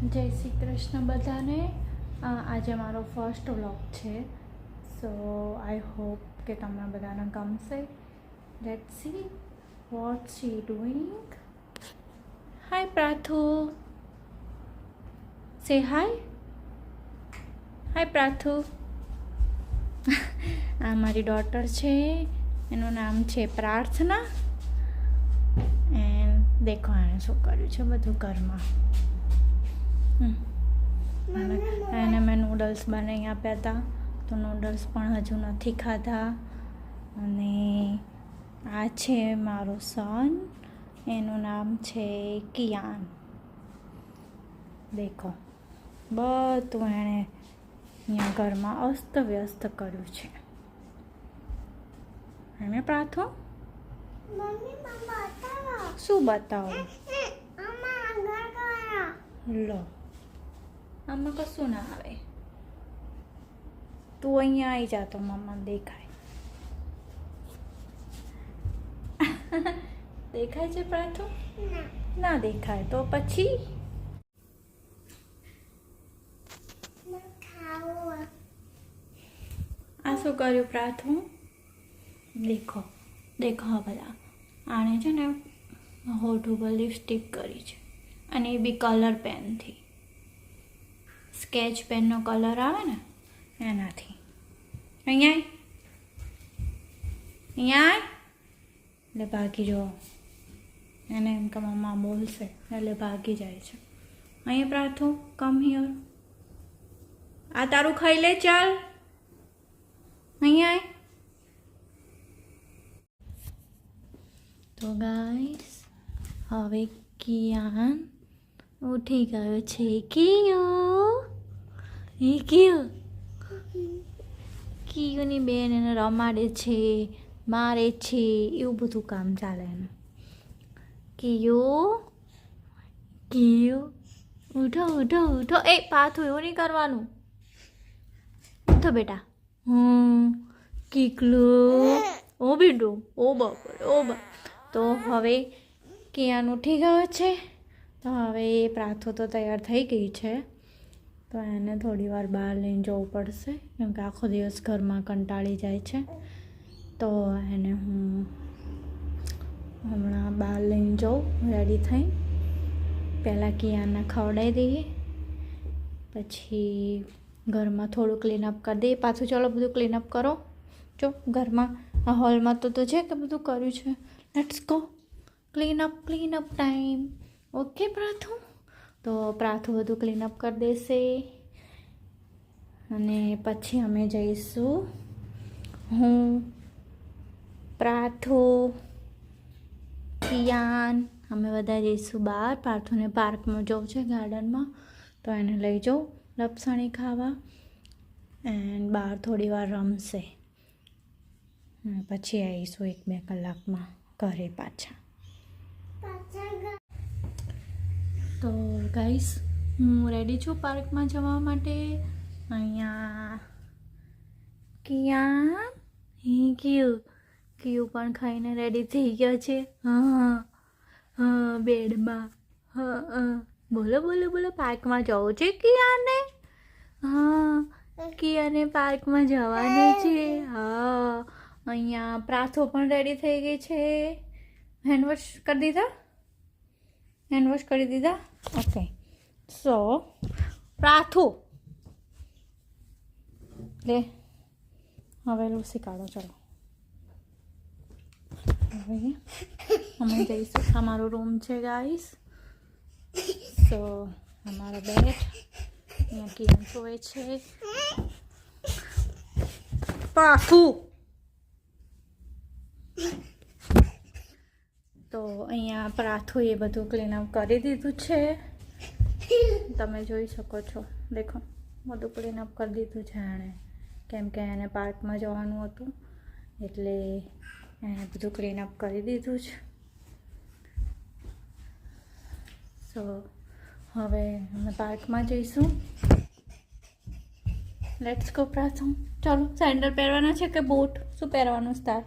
જય શ્રી કૃષ્ણ બધાને. આજે મારો ફર્સ્ટ વ્લોગ છે, સો આઈ હોપ કે તમને બધાને ગમશે. Let's see what she doing. Hi Prathu, say hi. હાય પ્રાથુ. આ મારી ડોટર છે, એનું નામ છે પ્રાર્થના. એન્ડ દેખો એણે શું કર્યું છે બધું ઘરમાં. એને મેં નૂડલ્સ બનાવી આપ્યા હતા, તો નૂડલ્સ પણ હજુ નથી ખાધા. અને આ છે મારો સન, એનું નામ છે કિયાન. દેખો બધું એણે અહીંયા ઘરમાં અસ્ત વ્યસ્ત કર્યું છે. એને પ્રાર્થો શું બતાવો? લો, આમાં કશું ના આવે. તું અહીંયા આવી જા તો મમ્મા દેખાય. દેખાય છે પ્રાર્થો? ના દેખાય તો પછી આ શું કર્યું પ્રાર્થો? દેખો દેખો હા બધા, આણે છે ને હોઠ ઉપર લિપસ્ટિક કરી છે, અને એ બી કલર પેનથી. સ્કેચ પેનનો કલર આવે ને એનાથી. અહીંયા એટલે ભાગી જો. એને એમ કે મમ્મા બોલશે એટલે ભાગી જાય છે. અહીંયા પ્રાર્થો કમ હિયર. આ તારું ખાઈ લે, ચાલ અહીંયા. તો ગાઈસ હવે કિયાન ઉઠી ગયો છે. કિયુની બેન એને રમાડે છે, મારે છે, એવું બધું કામ ચાલે એનું. કિયો ઉઠો ઉઠો ઉઠો. એ પાછું એવું નહીં કરવાનું. ઉઠો બેટા. કીકલું ઓ બેટો, ઓ બાપરે ઓ બાપ. તો હવે કિયાન ઉઠી ગયો છે. તો હવે એ પ્રાર્થો તો તૈયાર થઈ ગઈ છે, તો એને થોડી વાર બહાર લઈને જવું પડશે, કેમ કે આખો દિવસ ઘરમાં કંટાળી જાય છે. તો એને હું હમણાં બહાર લઈને જાઉં રેડી થઈ. પહેલાં કિયાનને ખવડાવી દઈએ, પછી ઘરમાં થોડું ક્લીનઅપ કરી દઈએ. પાછું ચાલો બધું ક્લીનઅપ કરો. જો ઘરમાં આ હોલમાં તો છે કે બધું કર્યું છે. Let's go cleanup time. Okay Prathu? તો પ્રાથુ બધું ક્લીનઅપ કરી દેશે, અને પછી અમે જઈશું, હું, પ્રાથુ, કિયાન, અમે બધા જઈશું બહાર. પ્રાથુને પાર્કમાં જવું છે, ગાર્ડનમાં, તો એને લઈ જાઉં લપસણી ખાવા. એન્ડ બહાર થોડી વાર રમશે, પછી આવીશું 1-2 કલાકમાં ઘરે પાછા. તો ગાઈસ હું રેડી છું પાર્કમાં જવા માટે. અહીંયા કિયાન કિયું પણ ખાઈને રેડી થઈ ગયો છે. બેડમાં. બોલો બોલો બોલો. પાર્કમાં જવું છે કિયાને? કિયાને પાર્કમાં જવાનું છે. અહીંયા પ્રાથો પણ રેડી થઈ ગઈ છે. હેન્ડવોશ કરી દીધા. ઓકે, સો પ્રાથુ લે હવે લૂસી કાઢો. ચાલો હવે અમે જઈશું. અમારો રૂમ છે ગાઈસ. સો અમારો બેડ, અહીંયા કિયાન સોય છે. પ્રાથુ તો અહીંયા પ્રાથુએ બધું ક્લીનઅપ કરી દીધું છે, તમે જોઈ શકો છો. દેખો બધું ક્લીનઅપ કરી દીધું છે એણે, કેમ કે એને પાર્કમાં જવાનું હતું એટલે એણે બધું ક્લીનઅપ કરી દીધું છે. સો હવે અમે પાર્કમાં જઈશું. Let's go Prathu. ચાલો, સેન્ડલ પહેરવાના છે કે બૂટ? શું પહેરવાનું છે તાર?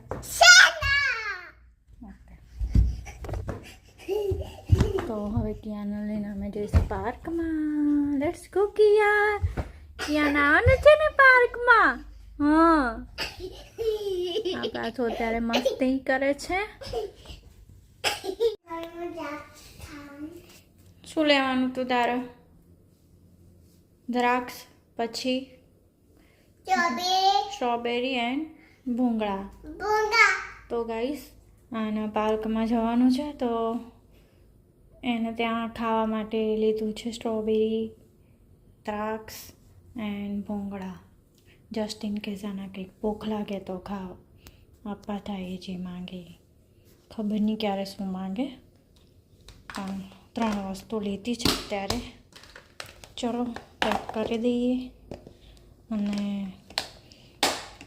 તો તો હવે કિયાને લઈને અમે જઈશું પાર્કમાં. લેટ્સ ગો કિયા. કિયાને આવવાનું છે ને પાર્કમાં? હા. આપણા તો અત્યારે મસ્તી કરે છે. શું લેવાનું તું તારે? દ્રાક્ષ, પછી સ્ટ્રોબેરી એન્ડ ભૂંગળા. તો ગાઈસ આને પાર્કમાં જવાનું છે, તો એને ત્યાં ખાવા માટે લીધું છે સ્ટ્રોબેરી, દ્રાક્ષ એન્ડ ભૂંગળા. જસ્ટ ઇન કેસ આના કંઈક ભૂખ લાગે તો ખાવ આપવા થાય જે માંગે. ખબર નહીં ક્યારે શું માંગે, પણ 3 વસ્તુ લીધી છે અત્યારે. ચલો પેક કરી દઈએ અને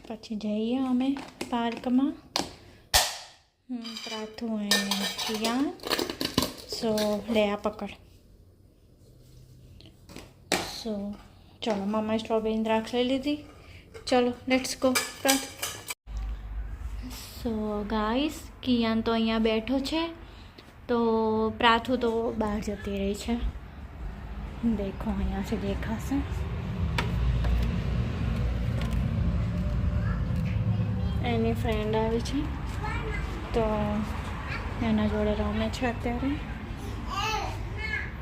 પછી જઈએ અમે પાર્કમાં. પ્રાથુ અને કિયાન. સો લે આ પકડ. સો ચલો મમ્માએ સ્ટ્રોબેરી દ્રાક્ષ લઈ લીધી. ચલો let's go Prathu. So guys Kiaan તો અહીંયા બેઠો છે, તો પ્રાથુ તો બહાર જતી રહી છે. દેખો અહીંયાથી દેખાશે. એની ફ્રેન્ડ આવી છે, તો એના જોડે રમે છે અત્યારે.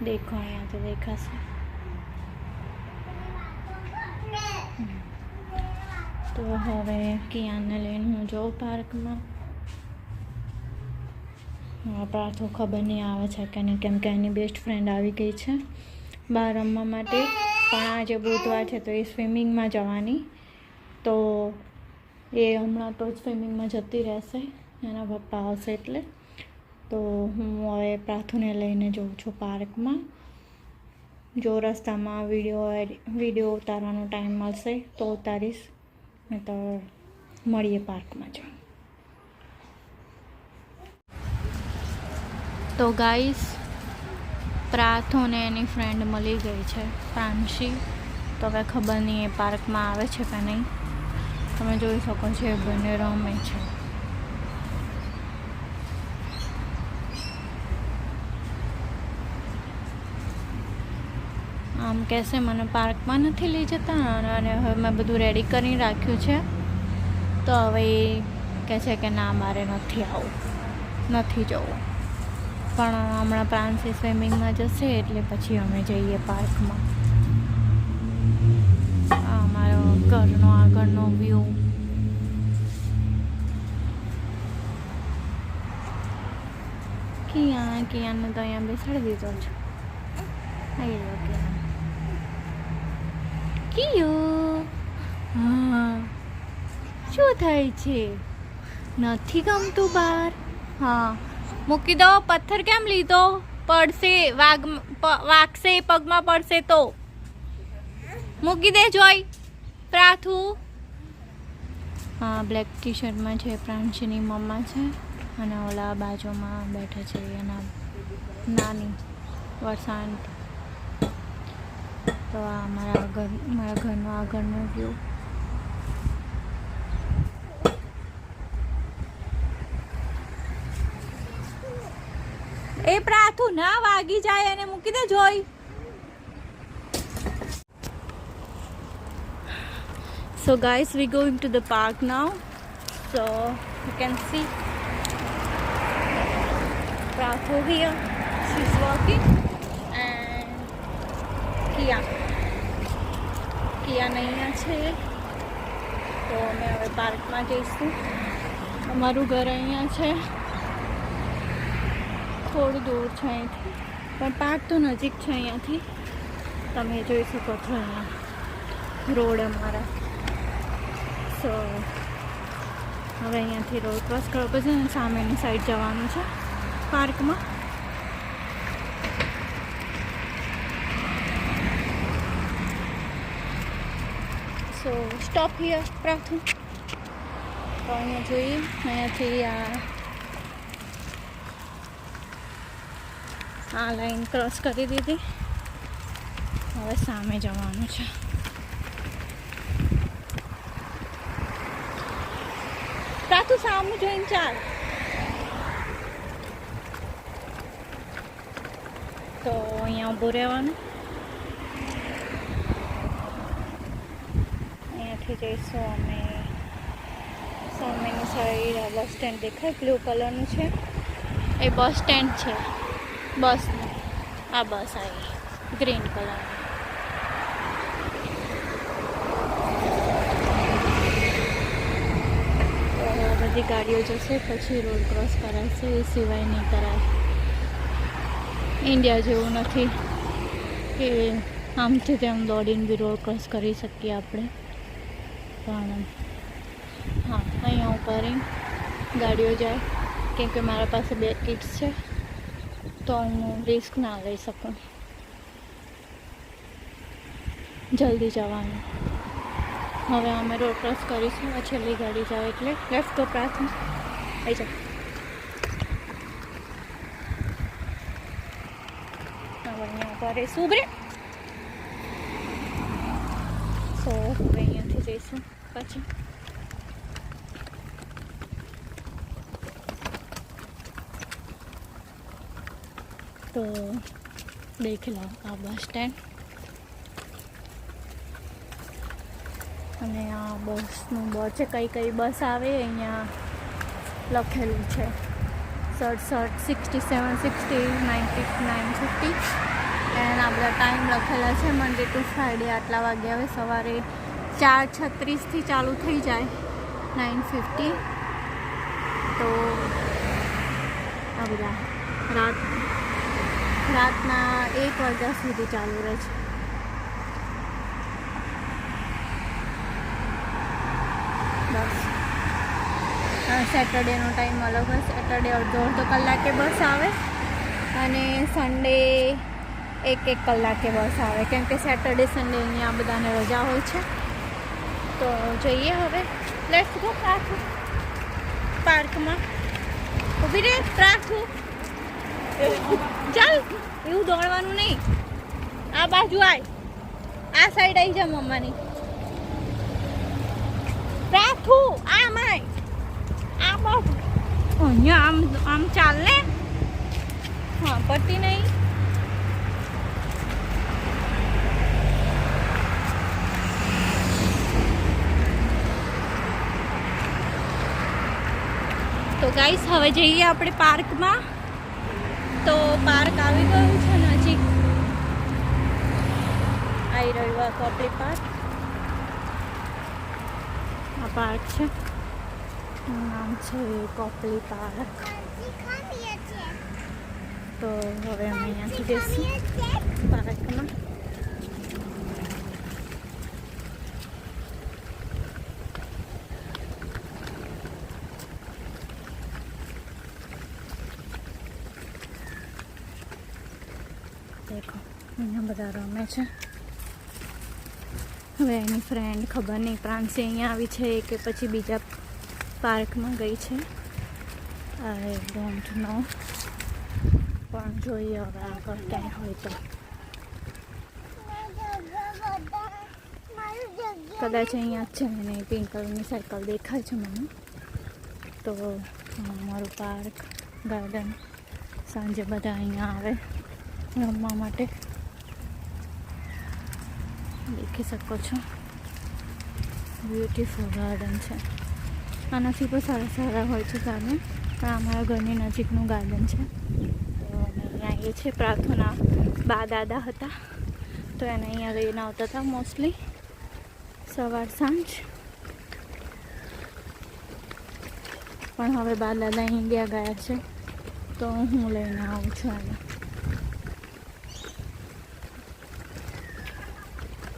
દેખો અહીંયાથી દેખાશે. તો હવે કિયાનને લઈને હું જાઉં પાર્કમાં. પ્રાથુ ખબર નહીં આવે છે કે નહીં, કેમ કે એની બેસ્ટ ફ્રેન્ડ આવી ગઈ છે બહાર રમવા માટે. પણ આજે બુધવાર છે તો એ સ્વિમિંગમાં જવાની, તો એ હમણાં તો સ્વિમિંગમાં જતી રહેશે, એના પપ્પા આવશે એટલે. તો હું હવે પ્રાથુને લઈને જાઉં છું પાર્કમાં. જો રસ્તામાં વિડીયો ઉતારવાનો ટાઈમ મળશે તો ઉતારીશ, નહીં તો મળીએ પાર્કમાં જ. તો ગાઈસ પ્રાથુને એની ફ્રેન્ડ મળી ગઈ છે પ્રાંશી. તો હવે ખબર નહીં એ પાર્કમાં આવે છે કે નહીં. તમે જોઈ શકો છો એ બંને રમે છે. આમ કહેશે મને પાર્કમાં નથી લઈ જતા, અને હવે મેં બધું રેડી કરીને રાખ્યું છે. તો હવે એ કહે છે કે ના મારે નથી આવું, નથી જવું. પણ હમણાં પ્રાંશી સ્વિમિંગમાં જશે એટલે પછી અમે જઈએ પાર્કમાં. આ અમારો ઘરનો આગળનો વ્યૂ. કિયાનને તો અહીંયા બેસાડી દીધો છે. આવી ગયો કિયો. હા શું થાય છે? નથી ગમતું બહાર? હા મૂકી દો. પથ્થર કેમ લીધો? પડશે, વાગશે, પગમાં પડશે તો મૂકી દે. જોઈ પ્રાથુ. હા બ્લેક ટી શર્ટમાં છે પ્રાંશીની મમ્મા છે, અને ઓલા બાજુમાં બેઠા છે એના નાની વરસાંત. તો આ મારા ઘરનો આગળનો વ્યૂ. એ પ્રાથુ ના વાગી જાય અને મૂકી દે. જોઈ so guys we going to the park now, so you can see Prathu here, she's walking, and Kiya નહીં છે. તો અમે હવે પાર્કમાં જઈશું. અમારું ઘર અહીંયા છે, થોડું દૂર છે અહીંથી, પણ પાર્ક તો નજીક છે અહીંયાથી. તમે જોઈ શકો છો અહીંયા રોડ અમારા. સો હવે અહીંયાથી રોડ ક્રોસ કરવો પડશે અને સામેની સાઈડ જવાનું છે પાર્કમાં. સો સ્ટોપ હિયર પ્રાથુ. તો અહીંયા જોઈએ, અહીંયાથી આ લાઈન ક્રોસ કરી દીધી. હવે સામે જવાનું છે. પ્રાથુ સામે જોઈને ચાલ. તો અહીંયા ઊભું રહેવાનું. અહીંયાથી જઈશું અમે સામેની સાઈડ. આ બસ સ્ટેન્ડ દેખાય, બ્લુ કલરનું છે એ બસ સ્ટેન્ડ છે. બસનું આ બસ આવી ગ્રીન કલર. બધી ગાડીઓ જશે પછી રોડ ક્રોસ કરાશે, એ સિવાય નહીં કરાય. ઇન્ડિયા જેવું નથી કે આમથી તેમ દોડીને બી રોડ ક્રોસ કરી શકીએ આપણે. પણ હા, અહીંયા ઉપર ગાડીઓ જાય કેમ કે મારા પાસે 2 કિડ્સ છે તો હું રિસ્ક ના લઈ શકું. જલ્દી જવાનું. હવે અમે રોડ ક્રોસ કરીશું. છેલ્લી ગાડી જાવ એટલે લેટ્સ ગો. પ્રાર્થના આવી જાઓ. હવે અહીંયા ઉપર રહીશું. ઉભરે. સો હવે અહીંયાથી જઈશું પછી. તો દેખ લો આ બસ સ્ટેન્ડ અને આ બસનું બોર્ડ છે. કઈ કઈ બસ આવે અહીંયા લખેલું છે. 67, 67, 60, 99, 50 એન્ડ આ બધા ટાઈમ લખેલા છે. મંડે ટુ ફ્રાઈડે આટલા વાગે આવે. સવારે 4:36 ચાલુ થઈ જાય 9:50. તો આ બધા રાતના 1 વાગ્યા સુધી ચાલુ રહે છે. બસ સેટરડેનો ટાઈમ અલગ હોય. સેટરડે અડધો કલાકે બસ આવે અને સન્ડે 1 કલાકે બસ આવે કેમ કે સેટરડે સન્ડે અહીંયા બધાને રજા હોય છે. તો જઈએ હવે. Let's go. પ્રાથુ પાર્કમાં ઊભી રહે. પ્રાથુ ચાલ, એવું દોડવાનું નહીં. આ બાજુ આય, આ સાઈડ આવી જા મમ્માની. પ્રાથુ આમ આય, આ બાજુ અહીંયા આમ ચાલ ને. હા, પડતી નહીં. તો ગાઈસ હવે જઈએ આપણે પાર્કમાં. તો પાર્ક આવી ગયું છે નજીક. આવી રહ્યું આ કોપલી પાર્ક. આ પાર્ક છે, નામ છે કોપલી પાર્ક. તો હવે અમે અહીંયાથી જઈશું પાર્કમાં. દેખો અહીંયા બધા રમે છે. હવે એની ફ્રેન્ડ ખબર નહીં પ્રાંસી અહીંયા આવી છે કે પછી બીજા પાર્કમાં ગઈ છે. I don't know. પણ જોઈએ હવે આગળ ક્યાંય હોય તો. કદાચ અહીંયા જ છે. મને પિંક કલરની સાયકલ દેખાય છે મને. તો મારું પાર્ક ગાર્ડન. સાંજે બધા અહીંયા આવે રમવા માટે. દેખી શકો છો બ્યુટીફુલ ગાર્ડન છે. આનાથી પણ સારા હોય છે ગાર્ડન. પણ અમારા ઘરની નજીકનું ગાર્ડન છે. તો અમે અહીંયા આવીએ છીએ. પ્રાર્થના બા દાદા હતા તો એને અહીંયા લઈને આવતા હતા મોસ્ટલી સવાર સાંજ. પણ હવે બા દાદા ઇન્ડિયા ગયા છે તો હું લઈને આવું છું એને.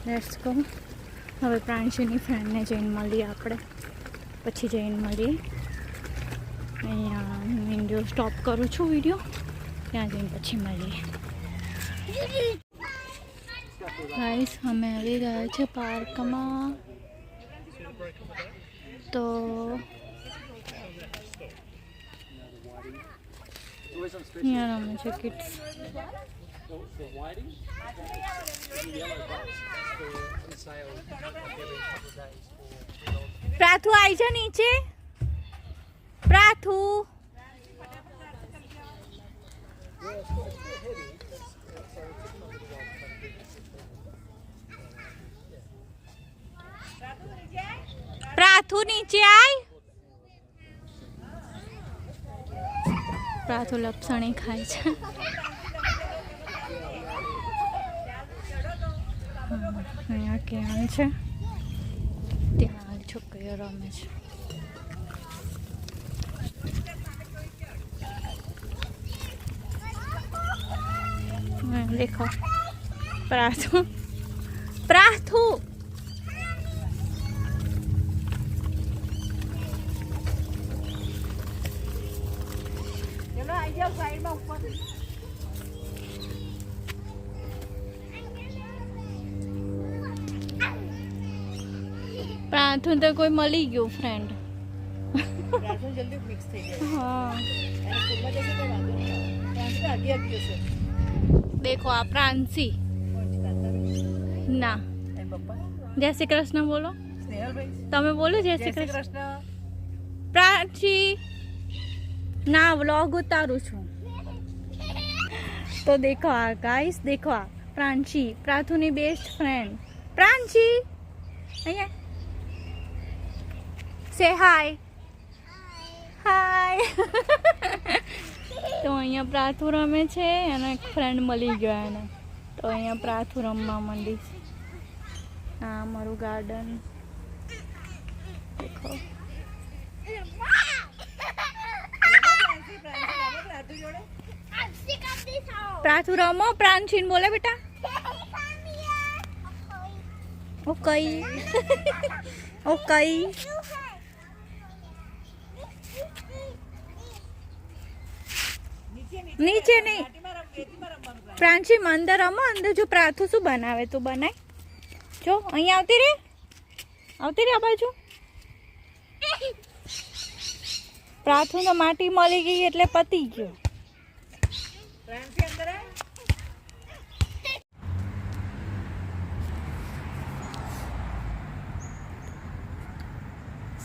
Let's go. હવે પ્રાંશીની ફ્રેન્ડને જઈને મળીએ આપણે. પછી જઈને મળીએ. અહીંયા વિડીયો સ્ટોપ કરું છું વિડીયો. ત્યાં જઈને પછી મળીએ. ગાઈસ અમે આવી ગયા છે પાર્કમાં. તો અહીંયા રમે છે કિડ્સ. પ્રાથુ આવી જા નીચે. પ્રાથુ નીચે આય. પ્રાથુ લપસણી ખાય છે. અહીંયા કેમ છે, ત્યાં છોકરીઓ રમે છે. देखो प्राथू प्राथू चलो आई जाओ साइड में ऊपर. प्राथू तो कोई मली गयो फ्रेंड. प्राथू जल्दी मिक्स થઈ જાય. हाँ એને સ્કૂલમાં જશે તો વાંધો નહીં. प्राथू आगे आगे છે. देखो आप प्रांसी ना. जय श्री कृष्ण बोलो. તમે બોલો જય શ્રી કૃષ્ણ. પ્રાચી ના વ્લોગ ઉતારું છું. તો દેખો આ ગાઈસ, દેખો આ પ્રાંચી, પ્રાથુની બેસ્ટ ફ્રેન્ડ પ્રાંચી. અહીંયા સે હાય. હાય. તો અહીંયા પ્રાથુ રમે છે અને એક ફ્રેન્ડ મળી ગયો એને. તો અહીંયા પ્રાથુ રમવા માંડી છે. આ અમારું ગાર્ડન દેખો. પ્રાથુ રમો. પ્રાંચીન બોલે બેટા. ઓ કઈ ઓ કઈ નીચે નહીં. પ્રાંચી અંદર રમો. અંદર જો પ્રાથુ શું બનાવે તું બનાય. જો અહીંયા આવતી રે, આવતી રે આ બાજુ. પ્રાથુ તો માટી મળી ગઈ એટલે પતી ગયો.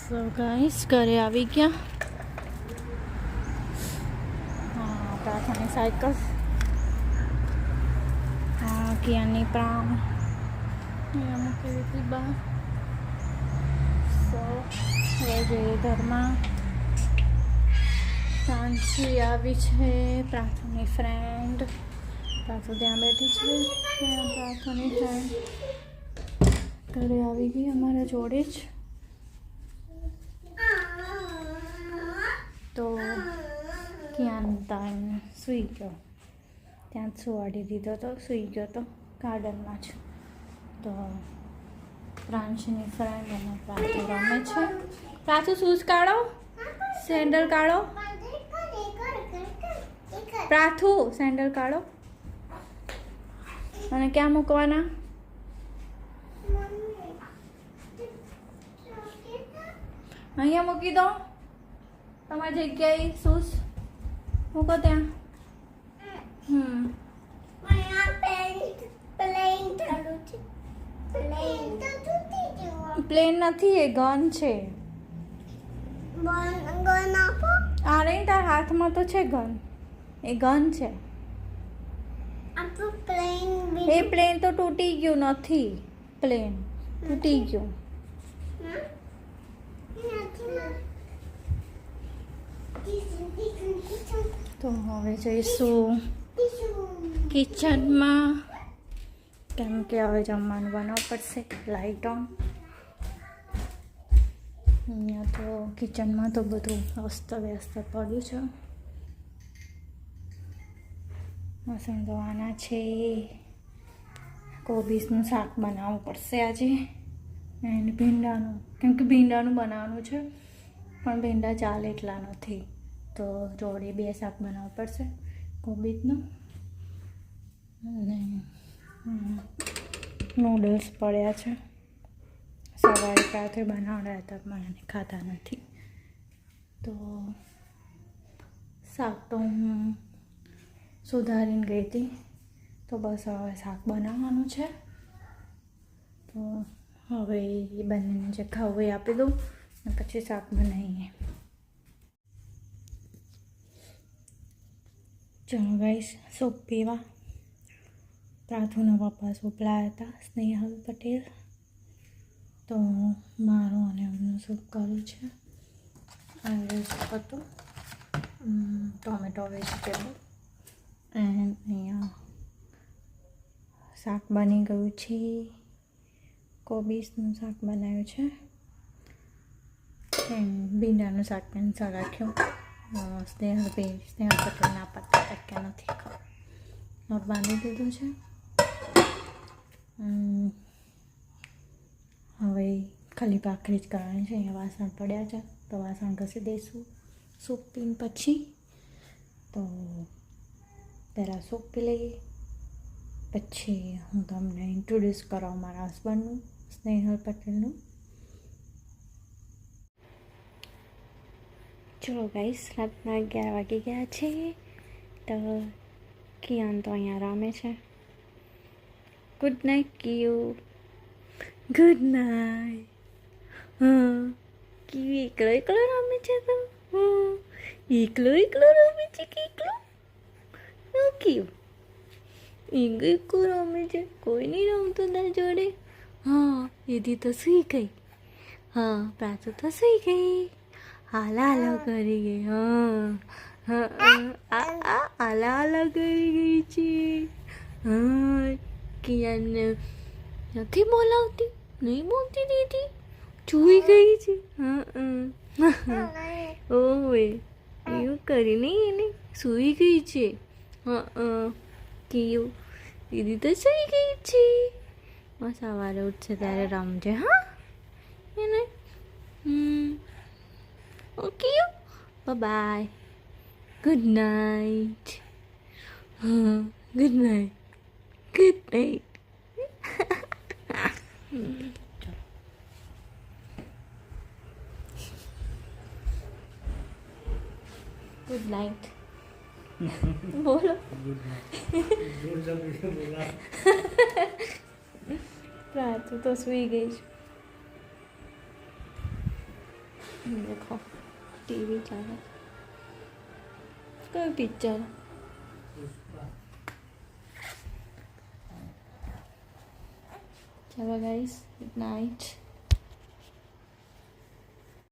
સો ગાઈસ ઘરે આવી ગયા. હા પ્રાથુની સાયકલ. હા કિયાની પ્રામ અહીંયા મૂકી દીધી બા. સો હવે જઈએ ઘરમાં. પ્રાંચી આવી છે, પ્રાથુની ફ્રેન્ડ. પ્રાથુ ત્યાં બેઠી છે. પ્રાથુની ફ્રેન્ડ ઘરે આવી ગઈ અમારા જોડે જ. તો ક્યાં તાઈને સૂઈ ગયો. ત્યાં જ સુવાડી દીધો તો સૂઈ ગયો તો ગાર્ડનમાં જ. તો પ્રાંચીની ફ્રેન્ડ અને પ્રાથુ રમે છે. પ્રાથુ શૂઝ કાઢો, સેન્ડલ કાઢો. પ્રાથુ સેન્ડલ કાઢો. અને ક્યાં મૂકવાના? અહીંયા મૂકી દો. તમારી જગ્યાએ શૂઝ મૂકો ત્યાં. પ્લેન નથી, એ ગન છે. આ નહીં તાર હાથમાં તો છે ગન. એ ગન છે. એ પ્લેન તો તૂટી ગયું નથી. પ્લેન તૂટી ગયું. તો હવે જઈશું કિચનમાં, કેમ કે હવે જમવાનું બનાવવું પડશે. Light on. અહીંયા તો કિચનમાં તો બધું અસ્ત વ્યસ્ત પડ્યું છે. વાસણ ધોવાના છે. કોબીજનું શાક બનાવવું પડશે આજે. એન્ડ ભીંડાનું, કેમ કે ભીંડાનું બનાવવાનું છે પણ ભીંડા ચાલે એટલા નથી. તો જોડે 2 શાક બનાવવું પડશે, કોબીજનું. અને નૂડલ્સ પડ્યા છે. સવારે પ્રાથે બનાવડા હતા પણ એને ખાતા નથી. તો શાક તો હું સુધારીને ગઈ હતી. તો બસ હવે શાક બનાવવાનું છે. તો હવે એ બંનેને જે ખાવું એ આપી દઉં અને પછી શાક બનાવીએ. ચલો ગાઈસ, સૂપ પીવા. પ્રાથુના પપ્પા સૂપ લાવ્યા હતા, સ્નેહલ પટેલ. તો મારું અને એમનું સૂપ કર્યું છે. આ સૂપ હતું ટોમેટો વેજીટેબલ. એન્ડ અહીંયા શાક બની ગયું છે. કોબીસનું શાક બનાવ્યું છે. ભીંડાનું શાક કેન્સલ રાખ્યું. સ્નેહલ પટેલના પત્તા ટક્યા નથી ખાવ. લોટ બાંધી દીધું છે. હવે ખાલી ભાખરી જ કરવાની છે. અહીંયા વાસણ પડ્યા છે તો વાસણ ઘસી દઈશું સૂપ પીને પછી. તો પહેલાં સૂપ પી લઈએ, પછી હું તમને ઇન્ટ્રોડ્યુસ કરાવું મારા હસબન્ડનું, સ્નેહલ પટેલનું. ચલો ગાઈસ, રાતના 11 વાગી ગયા છે. તો કિયાન તો અહીંયા રમે છે. Good night Kiyu. Good night. હા, કિયુ એકલો રમે છે તો એકલો રમે છે કે એકલો કિયુ એકલો રમે છે. કોઈ નહીં રમતું તાર જોડે. હા, એથી તો સૂઈ ગઈ. હા, પ્રાચુ તો સૂઈ ગઈ. હાલા કરી ગઈ. હાલા કરી ગઈ છે. હા, કિયાને નથી બોલાવતી, નહીં બોલતી દીદી, જોઈ ગઈ છે. ઓવે એવું કરી નહીં, એને સૂઈ ગઈ છે. કેવું દીદી તો સૂઈ ગઈ છે. સવારે ઉઠશે ત્યારે રમજે. હા એને ઓકે, બાય. Good night. હા, good night. Good night. Good night બોલો. પ્રાર્થુ તો સૂઈ ગઈ છે. દેખો ટીવી ચાલે. કયું પિક્ચર? ચલો ગાઈસ, ગુડ નાઇટ.